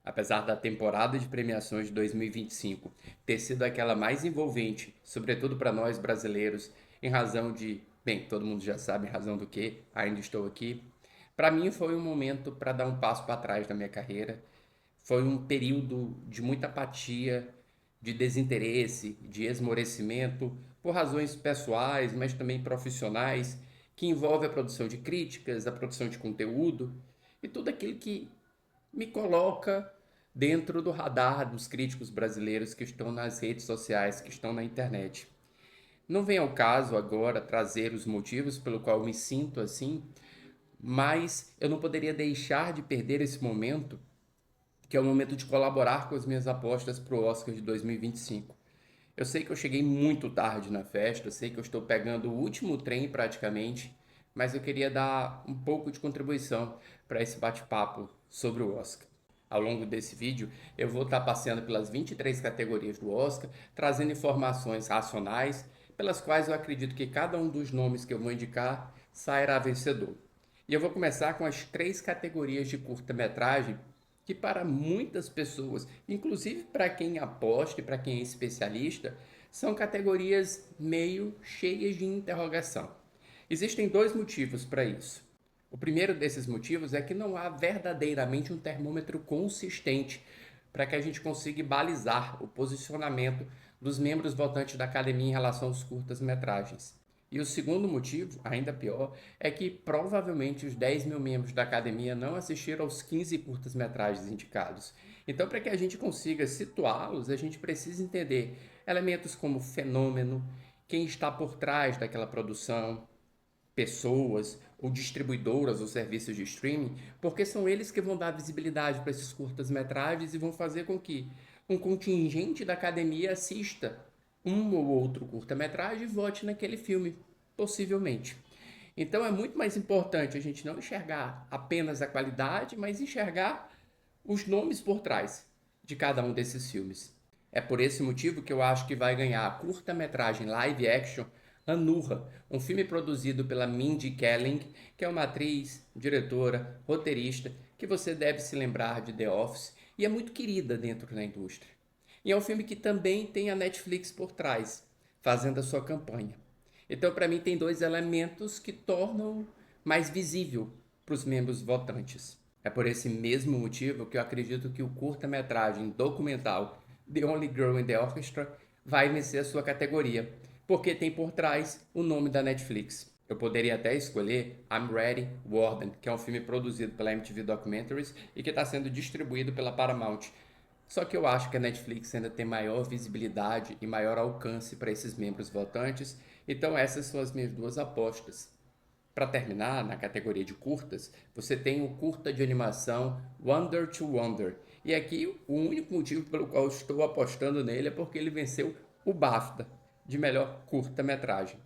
Apesar da temporada de premiações de 2025 ter sido aquela mais envolvente, sobretudo para nós brasileiros, em razão de, bem, todo mundo já sabe em razão do que, ainda estou aqui. Para mim foi um momento para dar um passo para trás na minha carreira. Foi um período de muita apatia, de desinteresse, de esmorecimento, por razões pessoais, mas também profissionais, que envolve a produção de críticas, a produção de conteúdo e tudo aquilo que me coloca dentro do radar dos críticos brasileiros que estão nas redes sociais, que estão na internet. Não vem ao caso agora trazer os motivos pelo qual eu me sinto assim, mas eu não poderia deixar de perder esse momento, que é o momento de colaborar com as minhas apostas para o Oscar de 2025. Eu sei que eu cheguei muito tarde na festa, sei que eu estou pegando o último trem praticamente, mas eu queria dar um pouco de contribuição para esse bate-papo sobre o Oscar. Ao longo desse vídeo, eu vou estar passeando pelas 23 categorias do Oscar, trazendo informações racionais, pelas quais eu acredito que cada um dos nomes que eu vou indicar sairá vencedor. E eu vou começar com as 3 categorias de curta-metragem que para muitas pessoas, inclusive para quem aposta e para quem é especialista, são categorias meio cheias de interrogação. Existem 2 motivos para isso. O primeiro desses motivos é que não há verdadeiramente um termômetro consistente para que a gente consiga balizar o posicionamento dos membros votantes da academia em relação aos curtas-metragens. E o segundo motivo, ainda pior, é que provavelmente os 10 mil membros da academia não assistiram aos 15 curtas-metragens indicados. Então, para que a gente consiga situá-los, a gente precisa entender elementos como fenômeno, quem está por trás daquela produção, pessoas ou distribuidoras ou serviços de streaming, porque são eles que vão dar visibilidade para esses curtas-metragens e vão fazer com que um contingente da academia assista um ou outro curta-metragem e vote naquele filme, possivelmente. Então é muito mais importante a gente não enxergar apenas a qualidade, mas enxergar os nomes por trás de cada um desses filmes. É por esse motivo que eu acho que vai ganhar a curta-metragem live action Anurra, um filme produzido pela Mindy Kaling, que é uma atriz, diretora, roteirista, que você deve se lembrar de The Office e é muito querida dentro da indústria. E é um filme que também tem a Netflix por trás, fazendo a sua campanha. Então, para mim, tem 2 elementos que tornam mais visível para os membros votantes. É por esse mesmo motivo que eu acredito que o curta-metragem documental The Only Girl in the Orchestra vai vencer a sua categoria, porque tem por trás o nome da Netflix. Eu poderia até escolher I'm Ready, Warden, que é um filme produzido pela MTV Documentaries e que está sendo distribuído pela Paramount. Só que eu acho que a Netflix ainda tem maior visibilidade e maior alcance para esses membros votantes, então essas são as minhas 2 apostas. Para terminar, na categoria de curtas, você tem o curta de animação Wonder to Wonder. E aqui o único motivo pelo qual estou apostando nele é porque ele venceu o BAFTA de melhor curta-metragem.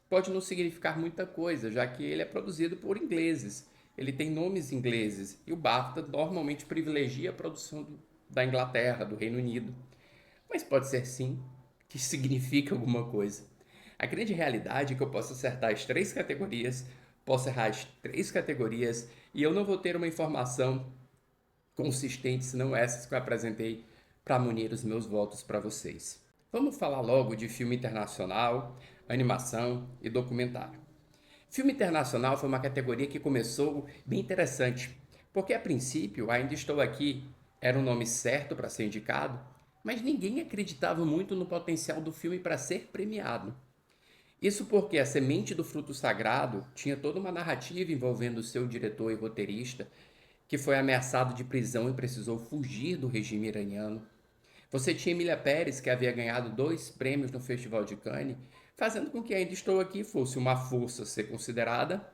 Pode não significar muita coisa, já que ele é produzido por ingleses. Ele tem nomes ingleses e o BAFTA normalmente privilegia a produção da Inglaterra, do Reino Unido. Mas pode ser sim que signifique alguma coisa. A grande realidade é que eu posso acertar as 3 categorias, posso errar as 3 categorias e eu não vou ter uma informação consistente, senão essas que eu apresentei para munir os meus votos para vocês. Vamos falar logo de filme internacional, animação e documentário. Filme internacional foi uma categoria que começou bem interessante, porque a princípio Ainda Estou Aqui era o nome certo para ser indicado, mas ninguém acreditava muito no potencial do filme para ser premiado. Isso porque A Semente do Fruto Sagrado tinha toda uma narrativa envolvendo o seu diretor e roteirista, que foi ameaçado de prisão e precisou fugir do regime iraniano. Você tinha Emília Pérez, que havia ganhado 2 prêmios no Festival de Cannes, fazendo com que Ainda Estou Aqui fosse uma força a ser considerada,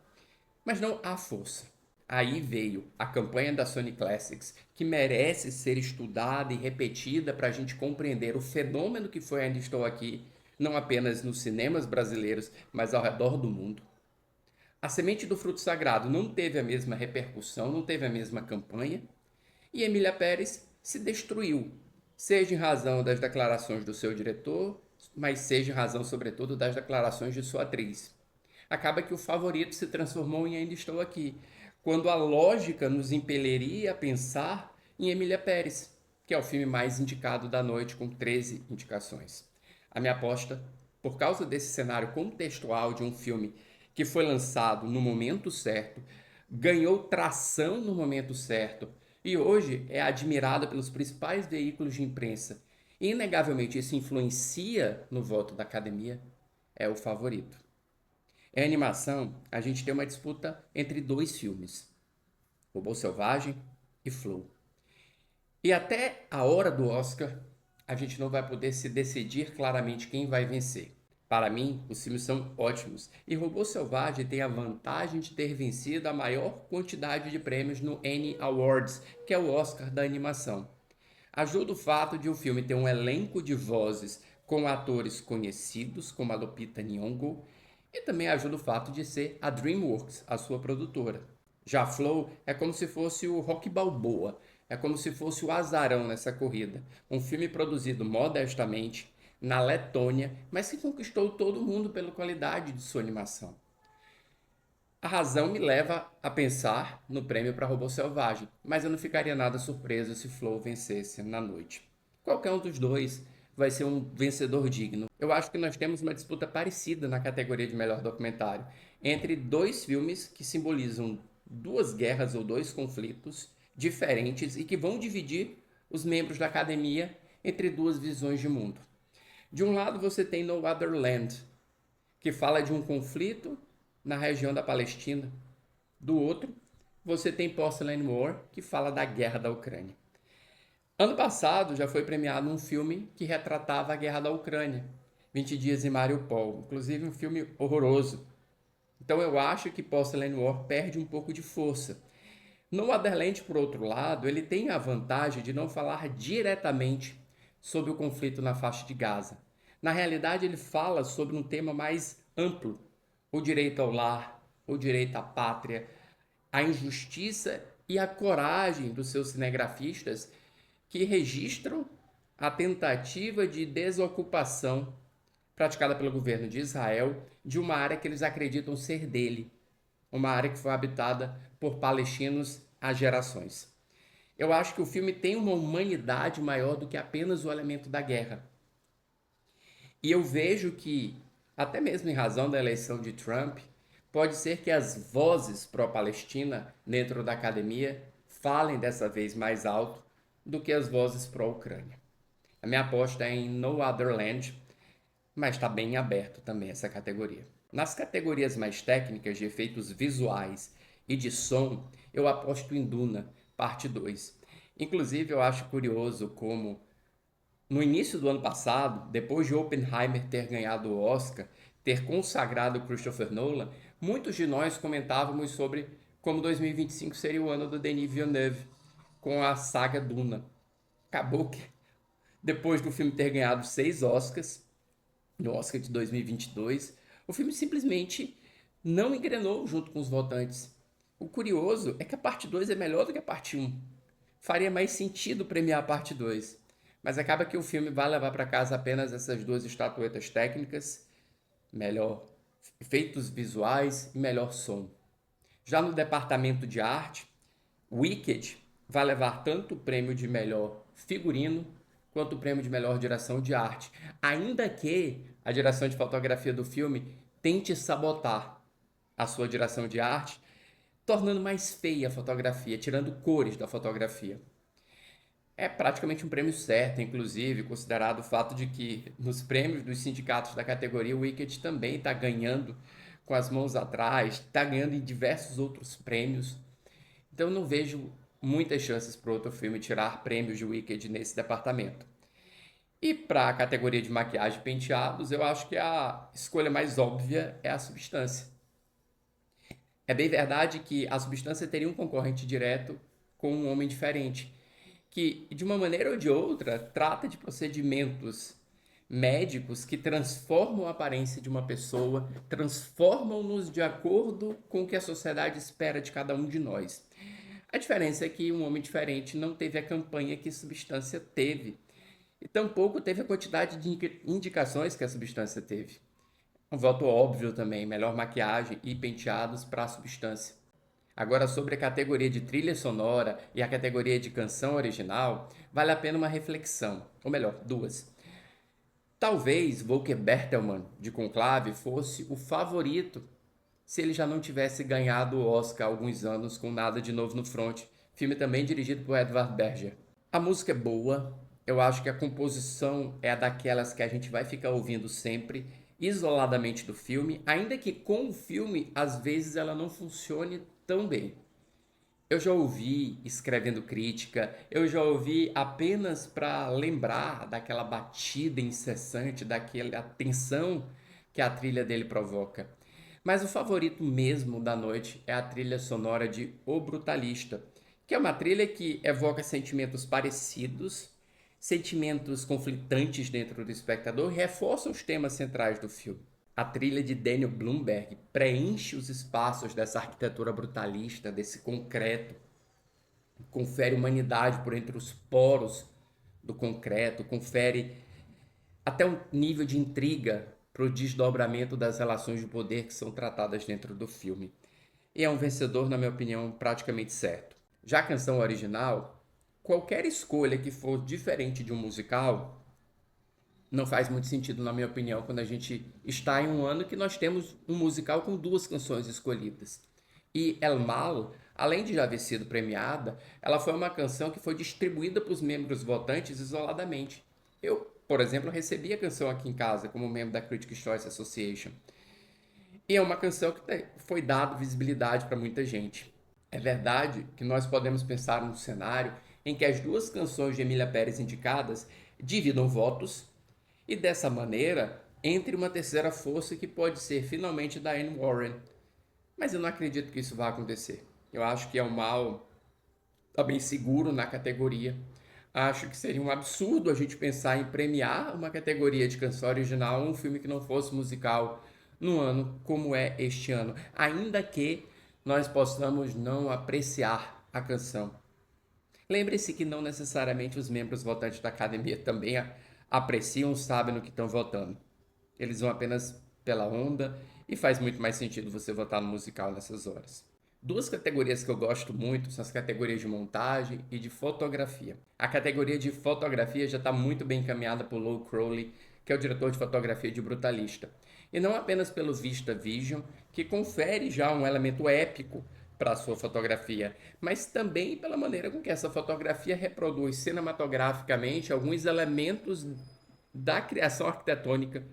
mas não a força. Aí veio a campanha da Sony Classics, que merece ser estudada e repetida para a gente compreender o fenômeno que foi Ainda Estou Aqui, não apenas nos cinemas brasileiros, mas ao redor do mundo. A Semente do Fruto Sagrado não teve a mesma repercussão, não teve a mesma campanha, e Emília Pérez se destruiu, seja em razão das declarações do seu diretor, mas seja em razão, sobretudo, das declarações de sua atriz. Acaba que o favorito se transformou em Ainda Estou Aqui, quando a lógica nos impeliria a pensar em Emília Pérez, que é o filme mais indicado da noite, com 13 indicações. A minha aposta, por causa desse cenário contextual de um filme que foi lançado no momento certo, ganhou tração no momento certo e hoje é admirada pelos principais veículos de imprensa. Inegavelmente, isso influencia no voto da academia, é o favorito. Em animação, a gente tem uma disputa entre dois filmes, Robô Selvagem e Flow. E até a hora do Oscar, a gente não vai poder se decidir claramente quem vai vencer. Para mim, os filmes são ótimos e Robô Selvagem tem a vantagem de ter vencido a maior quantidade de prêmios no Annie Awards, que é o Oscar da animação. Ajuda o fato de o filme ter um elenco de vozes com atores conhecidos, como a Lupita Nyong'o, e também ajuda o fato de ser a DreamWorks, a sua produtora. Já Flow é como se fosse o Rocky Balboa, é como se fosse o azarão nessa corrida. Um filme produzido modestamente na Letônia, mas que conquistou todo mundo pela qualidade de sua animação. A razão me leva a pensar no prêmio para Robô Selvagem, mas eu não ficaria nada surpreso se Flow vencesse na noite. Qualquer um dos dois vai ser um vencedor digno. Eu acho que nós temos uma disputa parecida na categoria de melhor documentário entre dois filmes que simbolizam duas guerras ou dois conflitos diferentes e que vão dividir os membros da academia entre duas visões de mundo. De um lado você tem No Other Land, que fala de um conflito na região da Palestina. Do outro, você tem Porcelain War, que fala da guerra da Ucrânia. Ano passado já foi premiado um filme que retratava a guerra da Ucrânia, 20 Dias em Mariupol, inclusive um filme horroroso. Então eu acho que Porcelain War perde um pouco de força. No Otherland, por outro lado, ele tem a vantagem de não falar diretamente sobre o conflito na faixa de Gaza. Na realidade, ele fala sobre um tema mais amplo: o direito ao lar, o direito à pátria, a injustiça e a coragem dos seus cinegrafistas que registram a tentativa de desocupação praticada pelo governo de Israel de uma área que eles acreditam ser dele, uma área que foi habitada por palestinos há gerações. Eu acho que o filme tem uma humanidade maior do que apenas o elemento da guerra. E eu vejo que, até mesmo em razão da eleição de Trump, pode ser que as vozes pró-Palestina dentro da academia falem dessa vez mais alto do que as vozes pró-Ucrânia. A minha aposta é em No Other Land, mas está bem aberto também essa categoria. Nas categorias mais técnicas de efeitos visuais e de som, eu aposto em Duna, parte 2. Inclusive, eu acho curioso como, no início do ano passado, depois de Oppenheimer ter ganhado o Oscar, ter consagrado Christopher Nolan, muitos de nós comentávamos sobre como 2025 seria o ano do Denis Villeneuve, com a saga Duna. Acabou que, depois do filme ter ganhado 6 Oscars, no Oscar de 2022, o filme simplesmente não engrenou junto com os votantes. O curioso é que a parte 2 é melhor do que a parte 1. Faria mais sentido premiar a parte 2. Mas acaba que o filme vai levar para casa apenas essas duas estatuetas técnicas, melhor efeitos visuais e melhor som. Já no departamento de arte, Wicked vai levar tanto o prêmio de melhor figurino quanto o prêmio de melhor direção de arte, ainda que a direção de fotografia do filme tente sabotar a sua direção de arte, tornando mais feia a fotografia, tirando cores da fotografia. É praticamente um prêmio certo, inclusive, considerado o fato de que nos prêmios dos sindicatos da categoria, o Wicked também está ganhando com as mãos atrás, está ganhando em diversos outros prêmios. Então eu não vejo muitas chances para outro filme tirar prêmios de Wicked nesse departamento. E para a categoria de maquiagem e penteados, eu acho que a escolha mais óbvia é a Substância. É bem verdade que a Substância teria um concorrente direto com Um Homem Diferente, que de uma maneira ou de outra trata de procedimentos médicos que transformam a aparência de uma pessoa, transformam-nos de acordo com o que a sociedade espera de cada um de nós. A diferença é que Um Homem Diferente não teve a campanha que Substância teve, e tampouco teve a quantidade de indicações que a Substância teve. Um voto óbvio também, melhor maquiagem e penteados para a Substância. Agora, sobre a categoria de trilha sonora e a categoria de canção original, vale a pena uma reflexão, ou melhor, duas. Talvez Volker Bertelmann, de Conclave, fosse o favorito se ele já não tivesse ganhado o Oscar há alguns anos com Nada de Novo no Front, filme também dirigido por Edvard Berger. A música é boa, eu acho que a composição é daquelas que a gente vai ficar ouvindo sempre, isoladamente do filme, ainda que com o filme, às vezes ela não funcione tão bem. Eu já ouvi escrevendo crítica, eu já ouvi apenas para lembrar daquela batida incessante, daquela tensão que a trilha dele provoca. Mas o favorito mesmo da noite é a trilha sonora de O Brutalista, que é uma trilha que evoca sentimentos parecidos, sentimentos conflitantes dentro do espectador e reforça os temas centrais do filme. A trilha de Daniel Blumberg preenche os espaços dessa arquitetura brutalista, desse concreto, confere humanidade por entre os poros do concreto, confere até um nível de intriga para o desdobramento das relações de poder que são tratadas dentro do filme. E é um vencedor, na minha opinião, praticamente certo. Já a canção original, qualquer escolha que for diferente de um musical não faz muito sentido, na minha opinião, quando a gente está em um ano que nós temos um musical com duas canções escolhidas. E El Mal, além de já haver sido premiada, ela foi uma canção que foi distribuída para os membros votantes isoladamente. Eu, por exemplo, recebi a canção aqui em casa como membro da Critics' Choice Association. E é uma canção que foi dada visibilidade para muita gente. É verdade que nós podemos pensar num cenário em que as duas canções de Emília Pérez indicadas dividam votos e dessa maneira entre uma terceira força que pode ser finalmente Diane Warren. Mas eu não acredito que isso vá acontecer. Eu acho que é um mal tá bem seguro na categoria. Acho que seria um absurdo a gente pensar em premiar uma categoria de canção original um filme que não fosse musical num ano como é este ano, ainda que nós possamos não apreciar a canção. Lembre-se que não necessariamente os membros votantes da academia também apreciam, sabem no que estão votando. Eles vão apenas pela onda e faz muito mais sentido você votar no musical nessas horas. Duas categorias que eu gosto muito são as categorias de montagem e de fotografia. A categoria de fotografia já está muito bem encaminhada por Lou Crowley, que é o diretor de fotografia de Brutalista. E não apenas pelo Vista Vision, que confere já um elemento épico para a sua fotografia, mas também pela maneira com que essa fotografia reproduz cinematograficamente alguns elementos da criação arquitetônica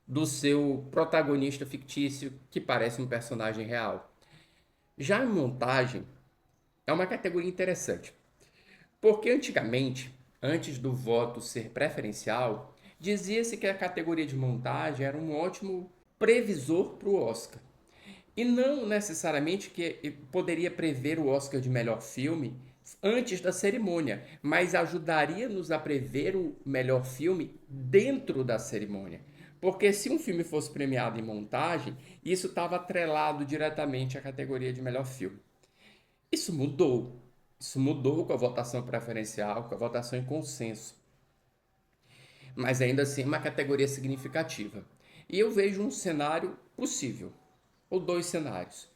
do seu protagonista fictício, que parece um personagem real. Já a montagem é uma categoria interessante, porque antigamente, antes do voto ser preferencial, dizia-se que a categoria de montagem era um ótimo previsor para o Oscar. E não necessariamente que poderia prever o Oscar de melhor filme antes da cerimônia, mas ajudaria-nos a prever o melhor filme dentro da cerimônia. Porque se um filme fosse premiado em montagem, isso estava atrelado diretamente à categoria de melhor filme. Isso mudou. Isso mudou com a votação preferencial, com a votação em consenso. Mas ainda assim é uma categoria significativa. E eu vejo um cenário possível, ou dois cenários.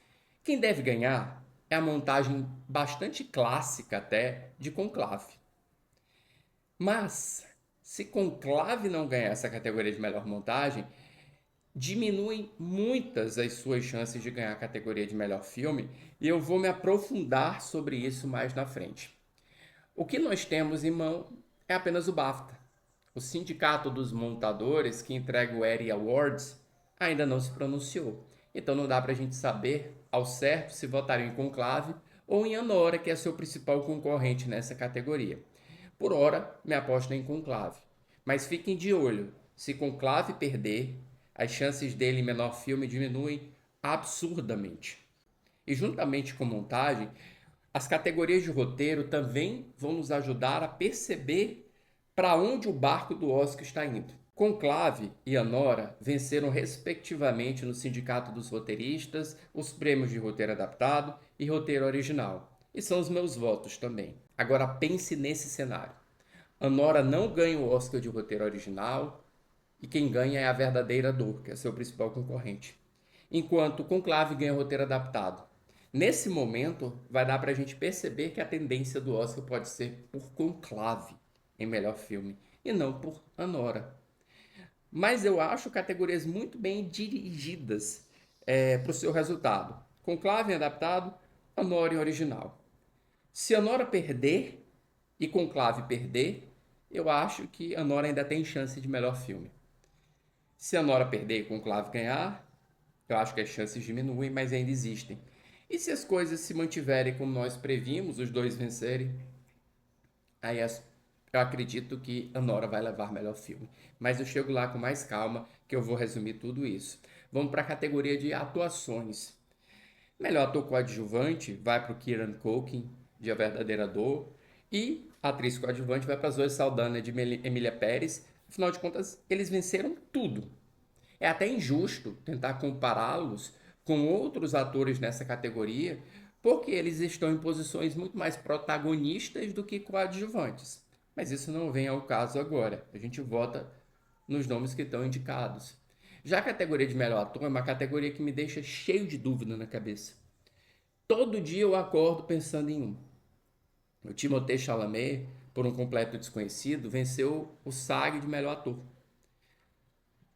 Quem deve ganhar é a montagem bastante clássica até de Conclave. Mas, se Conclave não ganhar essa categoria de melhor montagem, diminuem muitas as suas chances de ganhar a categoria de melhor filme, e eu vou me aprofundar sobre isso mais na frente. O que nós temos em mão é apenas o BAFTA. O Sindicato dos Montadores, que entrega o Emmy Awards, ainda não se pronunciou. Então não dá para a gente saber ao certo se votariam em Conclave ou em Anora, que é seu principal concorrente nessa categoria. Por hora, me aposto em Conclave. Mas fiquem de olho, se Conclave perder, as chances dele em menor filme diminuem absurdamente. E juntamente com montagem, as categorias de roteiro também vão nos ajudar a perceber para onde o barco do Oscar está indo. Conclave e Anora venceram respectivamente no Sindicato dos Roteiristas os prêmios de roteiro adaptado e roteiro original. E são os meus votos também. Agora pense nesse cenário. Anora não ganha o Oscar de roteiro original e quem ganha é A Verdadeira Dor, que é seu principal concorrente. Enquanto Conclave ganha o roteiro adaptado. Nesse momento, vai dar pra gente perceber que a tendência do Oscar pode ser por Conclave em melhor filme e não por Anora. Mas eu acho categorias muito bem dirigidas para o seu resultado. Conclave em adaptado, Anora em original. Se Anora perder e Conclave perder, eu acho que Anora ainda tem chance de melhor filme. Se Anora perder e Conclave ganhar, eu acho que as chances diminuem, mas ainda existem. E se as coisas se mantiverem como nós previmos, os dois vencerem, aí eu acredito que Anora vai levar melhor filme. Mas eu chego lá com mais calma, que eu vou resumir tudo isso. Vamos para a categoria de atuações. Melhor ator coadjuvante vai para o Kieran Culkin, de A Verdadeira Dor. E a atriz coadjuvante vai para Zoe Saldana, de Emília Pérez. Afinal de contas, eles venceram tudo. É até injusto tentar compará-los com outros atores nessa categoria, porque eles estão em posições muito mais protagonistas do que coadjuvantes. Mas isso não vem ao caso agora. A gente vota nos nomes que estão indicados. Já a categoria de melhor ator é uma categoria que me deixa cheio de dúvida na cabeça. Todo dia eu acordo pensando em um. O Timothée Chalamet, por Um Completo Desconhecido, venceu o SAG de melhor ator.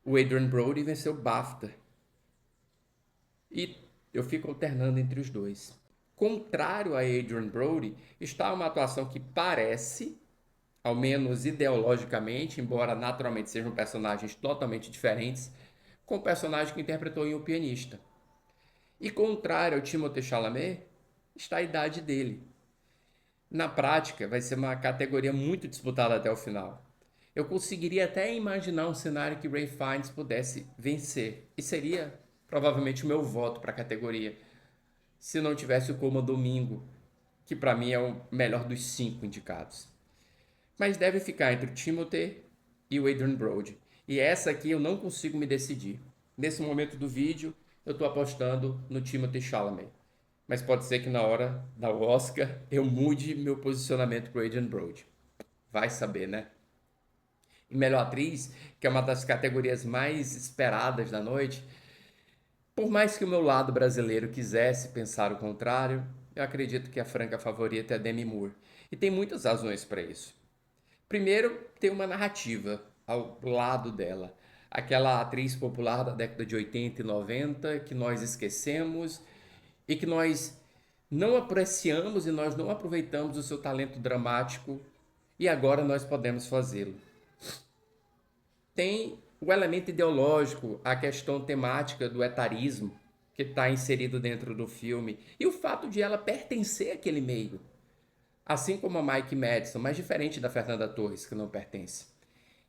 O Adrien Brody venceu o BAFTA. E eu fico alternando entre os dois. Contrário a Adrien Brody, está uma atuação que parece, ao menos ideologicamente, embora naturalmente sejam personagens totalmente diferentes, com o personagem que interpretou em O Pianista. E contrário ao Timothée Chalamet, está a idade dele. Na prática, vai ser uma categoria muito disputada até o final. Eu conseguiria até imaginar um cenário que Ray Fiennes pudesse vencer, e seria provavelmente o meu voto para a categoria, se não tivesse o Coma Domingo, que para mim é o melhor dos 5 indicados. Mas deve ficar entre o Timothée e o Adrien Brody. E essa aqui eu não consigo me decidir. Nesse momento do vídeo, eu estou apostando no Timothée Chalamet. Mas pode ser que na hora da Oscar eu mude meu posicionamento para o Adrien Brody. Vai saber, né? E melhor atriz, que é uma das categorias mais esperadas da noite, por mais que o meu lado brasileiro quisesse pensar o contrário, eu acredito que a franca favorita é a Demi Moore. E tem muitas razões para isso. Primeiro, tem uma narrativa ao lado dela. Aquela atriz popular da década de 80 e 90 que nós esquecemos e que nós não apreciamos e nós não aproveitamos o seu talento dramático e agora nós podemos fazê-lo. Tem o elemento ideológico, a questão temática do etarismo que está inserido dentro do filme e o fato de ela pertencer àquele meio, assim como a Mike Madison, mas diferente da Fernanda Torres, que não pertence.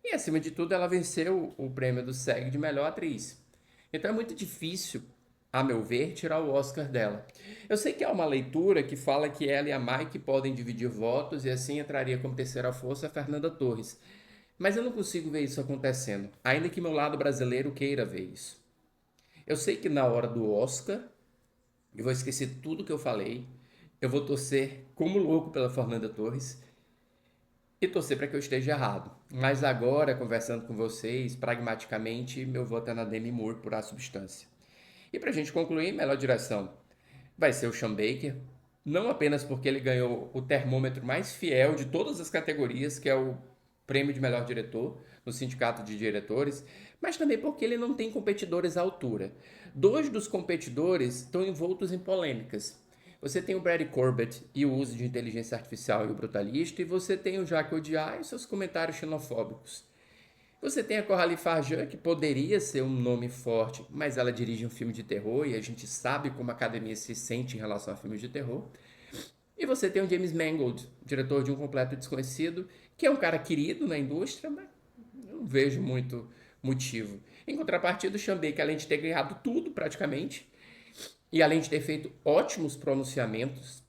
E acima de tudo, ela venceu o prêmio do SEG de melhor atriz. Então é muito difícil, a meu ver, tirar o Oscar dela. Eu sei que há uma leitura que fala que ela e a Mike podem dividir votos e assim entraria como terceira força a Fernanda Torres. Mas eu não consigo ver isso acontecendo, ainda que meu lado brasileiro queira ver isso. Eu sei que na hora do Oscar, eu vou esquecer tudo que eu falei, eu vou torcer como louco pela Fernanda Torres e torcer para que eu esteja errado. Mas agora, conversando com vocês, pragmaticamente, meu voto é na Demi Moore por A Substância. E para a gente concluir, melhor direção vai ser o Sean Baker, não apenas porque ele ganhou o termômetro mais fiel de todas as categorias, que é o prêmio de melhor diretor no Sindicato de Diretores, mas também porque ele não tem competidores à altura. Dois dos competidores estão envoltos em polêmicas. Você tem o Brady Corbett e o uso de inteligência artificial e o brutalista, e você tem o Jacques Audiard e seus comentários xenofóbicos. Você tem a Coralie Farjan, que poderia ser um nome forte, mas ela dirige um filme de terror e a gente sabe como a academia se sente em relação a filmes de terror. E você tem o James Mangold, diretor de Um Completo Desconhecido, que é um cara querido na indústria, mas eu não vejo muito motivo. Em contrapartida, o Sean Baker, além de ter ganhado tudo praticamente, e além de ter feito ótimos pronunciamentos,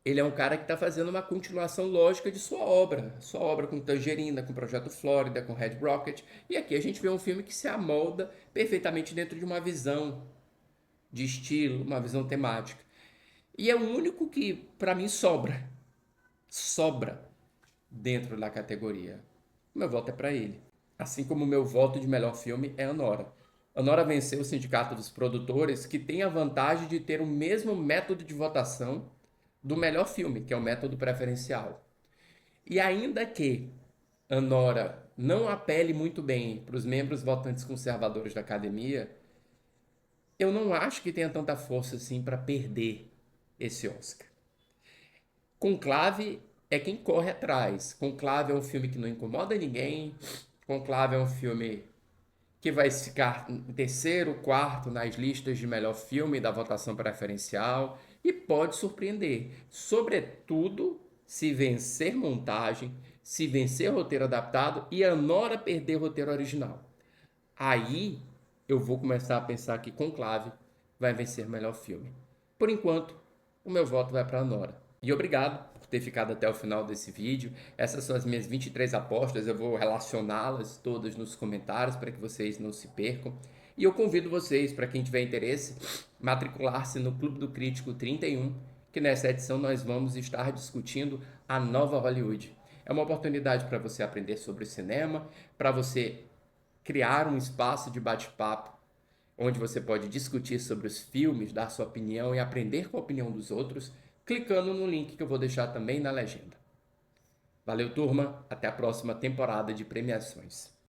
ele é um cara que está fazendo uma continuação lógica de sua obra com Tangerina, com Projeto Flórida, com Red Rocket, e aqui a gente vê um filme que se amolda perfeitamente dentro de uma visão de estilo, uma visão temática. E é o único que, para mim, sobra dentro da categoria. O meu voto é para ele. Assim como o meu voto de melhor filme é Anora. A Nora venceu o Sindicato dos Produtores, que tem a vantagem de ter o mesmo método de votação do melhor filme, que é o método preferencial. E ainda que a Nora não apele muito bem para os membros votantes conservadores da academia, eu não acho que tenha tanta força assim para perder esse Oscar. Conclave é quem corre atrás. Conclave é um filme que não incomoda ninguém. Conclave é um filme que vai ficar em terceiro, quarto nas listas de melhor filme da votação preferencial e pode surpreender, sobretudo se vencer montagem, se vencer roteiro adaptado e a Nora perder roteiro original. Aí eu vou começar a pensar que Conclave vai vencer melhor filme. Por enquanto, o meu voto vai para a Nora. E obrigado por ter ficado até o final desse vídeo. Essas são as minhas 23 apostas, eu vou relacioná-las todas nos comentários para que vocês não se percam. E eu convido vocês, para quem tiver interesse, matricular-se no Clube do Crítico 31, que nessa edição nós vamos estar discutindo a nova Hollywood. É uma oportunidade para você aprender sobre cinema, para você criar um espaço de bate-papo onde você pode discutir sobre os filmes, dar sua opinião e aprender com a opinião dos outros, clicando no link que eu vou deixar também na legenda. Valeu, turma. Até a próxima temporada de premiações.